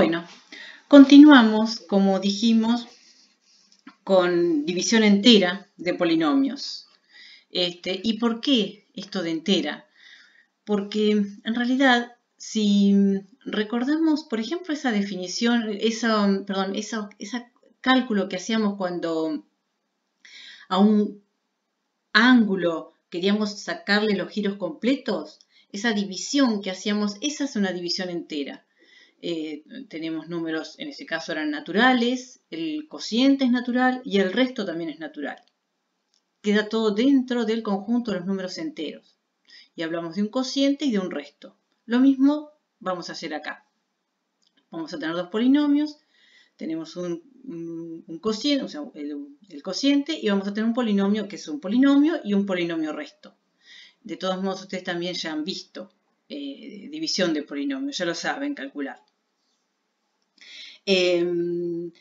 Bueno, continuamos, como dijimos, con división entera de polinomios. ¿Y por qué esto de entera? Porque en realidad, si recordamos, por ejemplo, esa definición, ese cálculo que hacíamos cuando a un ángulo queríamos sacarle los giros completos, esa división que hacíamos, esa es una división entera. Tenemos números, en ese caso eran naturales, el cociente es natural y el resto también es natural. Queda todo dentro del conjunto de los números enteros. Y hablamos de un cociente y de un resto. Lo mismo vamos a hacer acá. Vamos a tener dos polinomios. Tenemos un cociente, o sea, el cociente, y vamos a tener un polinomio que es un polinomio y un polinomio resto. De todos modos, ustedes también ya han visto división de polinomios, ya lo saben calcular. Y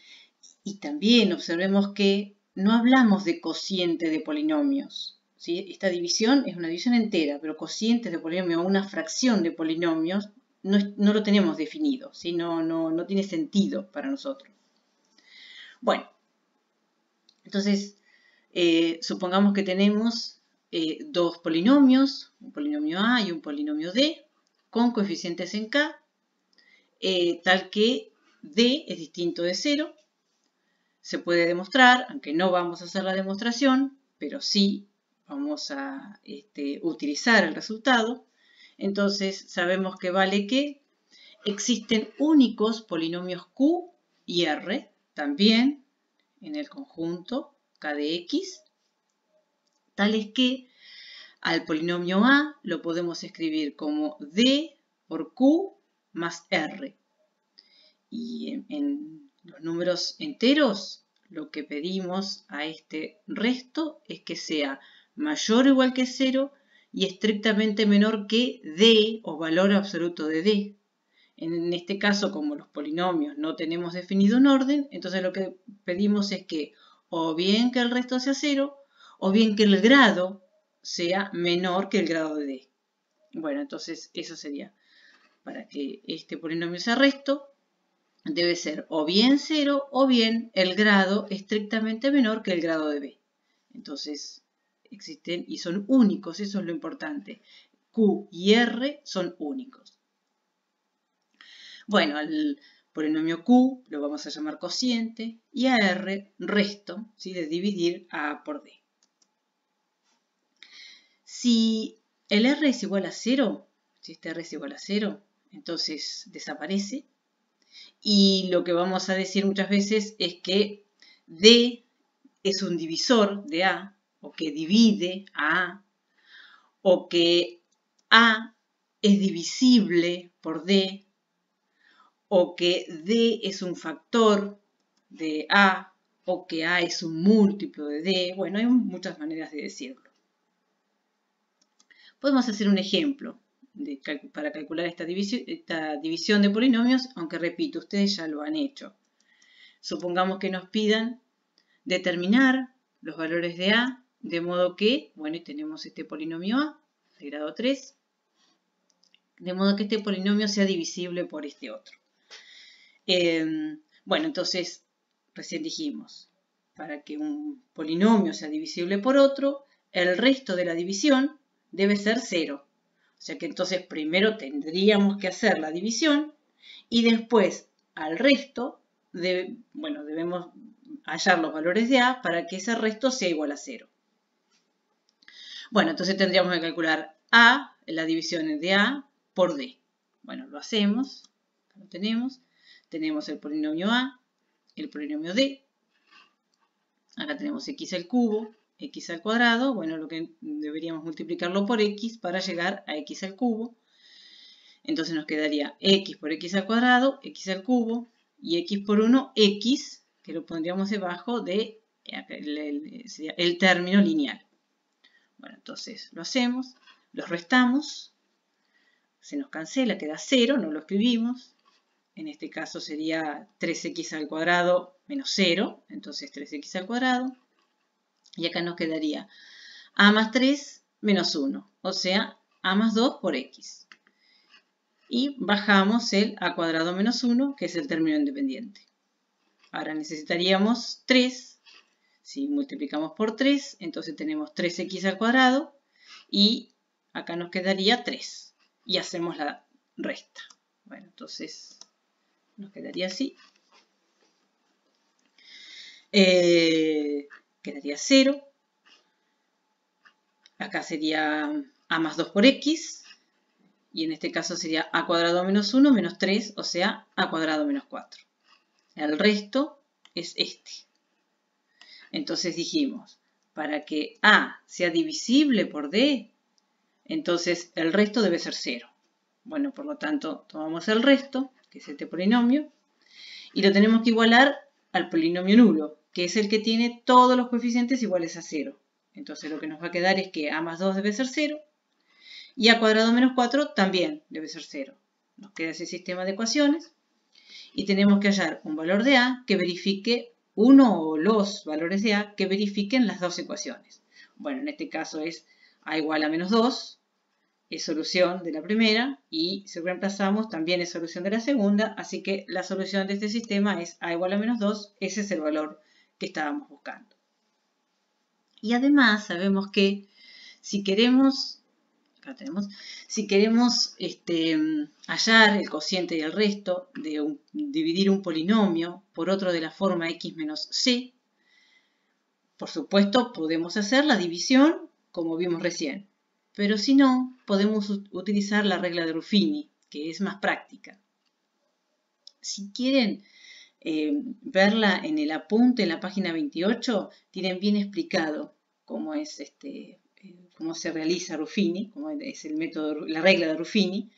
también observemos que no hablamos de cociente de polinomios, ¿sí? Esta división es una división entera, pero cocientes de polinomios o una fracción de polinomios no lo tenemos definido, ¿sí? No tiene sentido para nosotros. Bueno, entonces supongamos que tenemos dos polinomios, un polinomio A y un polinomio D, con coeficientes en K, tal que D es distinto de 0. Se puede demostrar, aunque no vamos a hacer la demostración, pero sí vamos a utilizar el resultado. Entonces sabemos que vale que existen únicos polinomios Q y R, también en el conjunto K de X, tales que al polinomio A lo podemos escribir como D por Q más R. Y en los números enteros, lo que pedimos a este resto es que sea mayor o igual que 0 y estrictamente menor que D o valor absoluto de D. En este caso, como los polinomios no tenemos definido un orden, entonces lo que pedimos es que o bien que el resto sea 0 o bien que el grado sea menor que el grado de D. Bueno, entonces eso sería para que este polinomio sea resto. Debe ser o bien 0 o bien el grado estrictamente menor que el grado de B. Entonces existen y son únicos, eso es lo importante. Q y R son únicos. Bueno, al polinomio Q lo vamos a llamar cociente y a R resto, ¿sí? De dividir a A por D. Si el R es igual a 0, si este R es igual a 0, entonces desaparece. Y lo que vamos a decir muchas veces es que D es un divisor de A, o que divide a A, o que A es divisible por D, o que D es un factor de A, o que A es un múltiplo de D. Bueno, hay muchas maneras de decirlo. Podemos hacer un ejemplo para calcular esta división de polinomios, aunque repito, ustedes ya lo han hecho. Supongamos que nos pidan determinar los valores de A, de modo que, bueno, y tenemos este polinomio A, de grado 3, de modo que este polinomio sea divisible por este otro. Bueno, entonces, recién dijimos, para que un polinomio sea divisible por otro, el resto de la división debe ser 0. O sea que entonces primero tendríamos que hacer la división y después al resto, debemos hallar los valores de A para que ese resto sea igual a 0. Bueno, entonces tendríamos que calcular A, la división de A por D. Bueno, lo hacemos, lo tenemos. Tenemos el polinomio A, el polinomio D. Acá tenemos x al cubo, x al cuadrado. Bueno, lo que deberíamos multiplicarlo por x para llegar a x al cubo. Entonces nos quedaría x por x al cuadrado, x al cubo, y x por 1, x, que lo pondríamos debajo de el término lineal. Bueno, entonces lo hacemos, los restamos, se nos cancela, queda 0, no lo escribimos. En este caso sería 3x al cuadrado menos 0, entonces 3x al cuadrado. Y acá nos quedaría a más 3 menos 1, o sea, a más 2 por x. y bajamos el a cuadrado menos 1, que es el término independiente. Ahora necesitaríamos 3. Si multiplicamos por 3, entonces tenemos 3x al cuadrado y acá nos quedaría 3. Y hacemos la resta. Bueno, entonces nos quedaría así. Quedaría 0. Acá sería a más 2 por x. Y en este caso sería a cuadrado menos 1 menos 3, o sea, a cuadrado menos 4. El resto es este. Entonces dijimos, para que a sea divisible por d, entonces el resto debe ser 0. Bueno, por lo tanto, tomamos el resto, que es este polinomio, y lo tenemos que igualar al polinomio nulo, que es el que tiene todos los coeficientes iguales a 0. Entonces lo que nos va a quedar es que a más 2 debe ser 0, y a cuadrado menos 4 también debe ser 0. Nos queda ese sistema de ecuaciones, y tenemos que hallar un valor de a que verifique uno o los valores de a que verifiquen las dos ecuaciones. Bueno, en este caso es a igual a menos 2, es solución de la primera, y si reemplazamos también es solución de la segunda, así que la solución de este sistema es a igual a menos 2, ese es el valor que estábamos buscando. Y además sabemos que si queremos, acá tenemos, si queremos hallar el cociente y el resto de dividir un polinomio por otro de la forma x menos c, por supuesto podemos hacer la división como vimos recién. Pero si no, podemos utilizar la regla de Ruffini, que es más práctica. Si quieren verla en el apunte, en la página 28, tienen bien explicado cómo es cómo se realiza Ruffini, cómo es el método, la regla de Ruffini.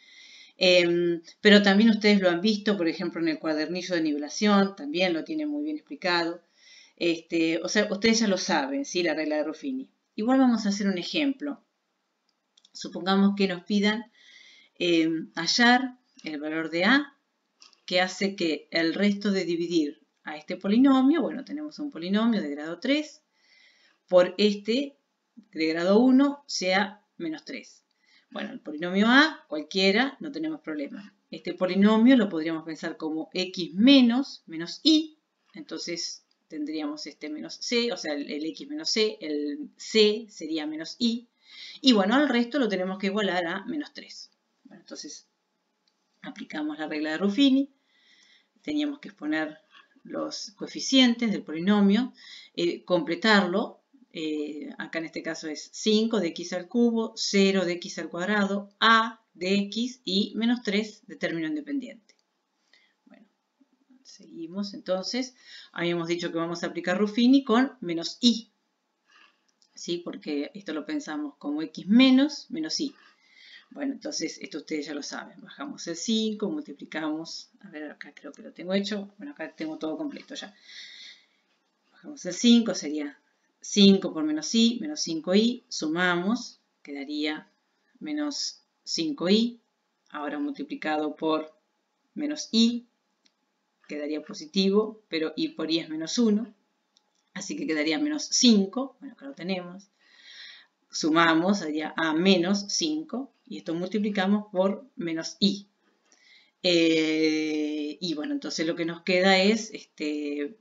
Pero también ustedes lo han visto, por ejemplo, en el cuadernillo de nivelación, también lo tienen muy bien explicado. O sea, ustedes ya lo saben, ¿sí? La regla de Ruffini. Igual vamos a hacer un ejemplo. Supongamos que nos pidan hallar el valor de a, que hace que el resto de dividir a este polinomio, bueno, tenemos un polinomio de grado 3, por este de grado 1 sea menos 3. Bueno, el polinomio a, cualquiera, no tenemos problema. Este polinomio lo podríamos pensar como x menos i, entonces tendríamos este menos c, o sea, el x menos c, el c sería menos i, y bueno, al resto lo tenemos que igualar a menos 3. Bueno, entonces aplicamos la regla de Ruffini, teníamos que exponer los coeficientes del polinomio, completarlo, acá en este caso es 5 de x al cubo, 0 de x al cuadrado, a de x y menos 3 de término independiente. Bueno, seguimos entonces, habíamos dicho que vamos a aplicar Ruffini con menos i, ¿sí? Porque esto lo pensamos como x menos i. Bueno, entonces esto ustedes ya lo saben. Bajamos el 5, multiplicamos. A ver, acá creo que lo tengo hecho. Bueno, acá tengo todo completo ya. Bajamos el 5, sería 5 por menos 5i. Sumamos, quedaría menos 5i. Ahora multiplicado por menos i, quedaría positivo, pero i por i es menos 1. Así que quedaría menos 5. Bueno, acá lo tenemos. Sumamos, sería a menos 5, y esto multiplicamos por menos i. Y bueno, entonces lo que nos queda es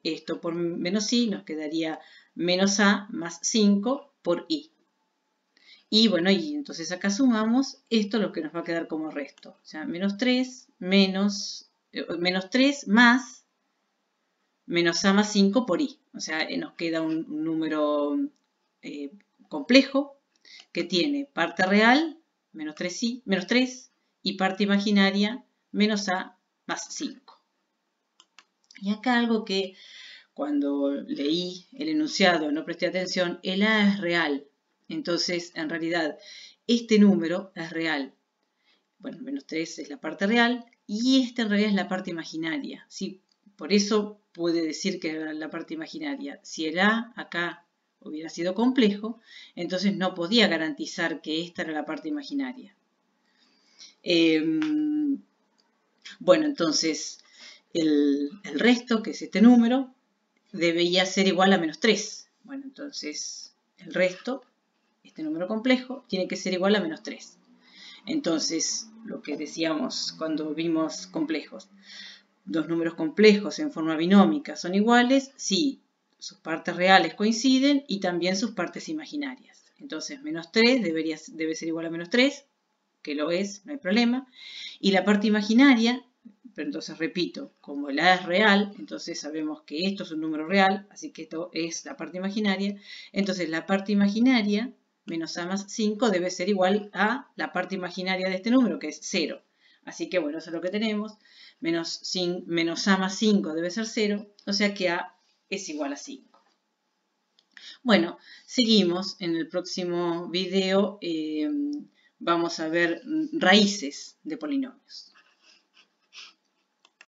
esto por menos i, nos quedaría menos a más 5 por i. Y bueno, y entonces acá sumamos esto, lo que nos va a quedar como resto. O sea, menos 3 menos 3 más menos a más 5 por i. O sea, nos queda un número complejo, que tiene parte real, menos 3, y parte imaginaria, menos a más 5. Y acá algo que cuando leí el enunciado no presté atención, el a es real. Entonces, en realidad, este número es real. Bueno, menos 3 es la parte real y esta en realidad es la parte imaginaria, ¿sí? Por eso puede decir que era la parte imaginaria. Si el a acá hubiera sido complejo, entonces no podía garantizar que esta era la parte imaginaria. Bueno, entonces el resto, que es este número, debería ser igual a menos 3. Bueno, entonces el resto, este número complejo, tiene que ser igual a menos 3. Entonces, lo que decíamos cuando vimos complejos. Dos números complejos en forma binómica son iguales si sus partes reales coinciden y también sus partes imaginarias. Entonces, menos 3 debe ser igual a menos 3, que lo es, no hay problema. Y la parte imaginaria, pero entonces repito, como la A es real, entonces sabemos que esto es un número real, así que esto es la parte imaginaria. Entonces, la parte imaginaria, menos A más 5, debe ser igual a la parte imaginaria de este número, que es 0. Así que, bueno, eso es lo que tenemos. Menos A más 5 debe ser 0, o sea que A es igual a 5. Bueno, seguimos en el próximo video. Vamos a ver raíces de polinomios.